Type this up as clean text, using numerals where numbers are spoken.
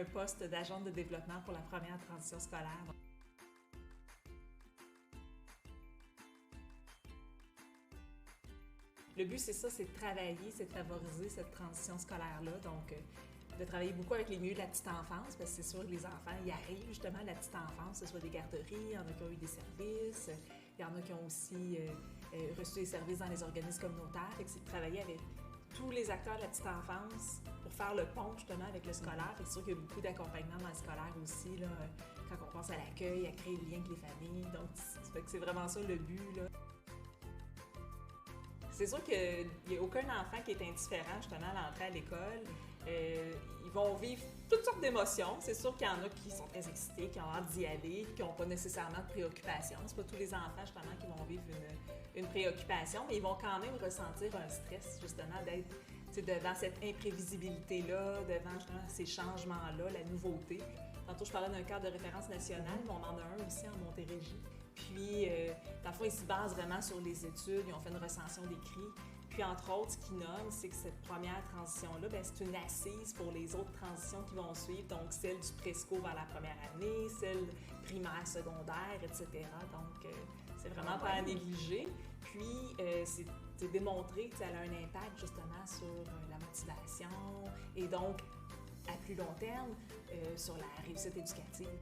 un poste d'agente de développement pour la première transition scolaire. Le but, c'est ça, c'est de travailler, c'est de favoriser cette transition scolaire-là. Donc, de travailler beaucoup avec les milieux de la petite enfance, parce que c'est sûr que les enfants, ils arrivent justement à la petite enfance, que ce soit des garderies, il y en a qui ont eu des services, il y en a qui ont aussi reçu des services dans les organismes communautaires. Fait que c'est de travailler avec tous les acteurs de la petite enfance pour faire le pont justement avec le scolaire. Fait que c'est sûr qu'il y a beaucoup d'accompagnement dans le scolaire aussi, là, quand on pense à l'accueil, à créer le lien avec les familles. Donc, c'est vraiment ça le but, là. C'est sûr qu'il n'y a aucun enfant qui est indifférent justement à l'entrée à l'école. Ils vont vivre toutes sortes d'émotions. C'est sûr qu'il y en a qui sont très excités, qui ont hâte d'y aller, qui n'ont pas nécessairement de préoccupation. C'est pas tous les enfants justement qui vont vivre une préoccupation, mais ils vont quand même ressentir un stress justement d'être devant cette imprévisibilité-là, devant justement ces changements-là, la nouveauté. Tantôt, je parlais d'un cadre de référence nationale, mais on en a un aussi en Montérégie. Puis, dans le fond, ils se basent vraiment sur les études, ils ont fait une recension d'écrits. Puis, entre autres, ce qu'ils nomment, c'est que cette première transition-là, c'est une assise pour les autres transitions qui vont suivre, donc celle du présco vers la première année, celle primaire, secondaire, etc. Donc, c'est vraiment pas à négliger. Puis, c'est démontré que ça a un impact justement sur la motivation et donc, à plus long terme, sur la réussite éducative.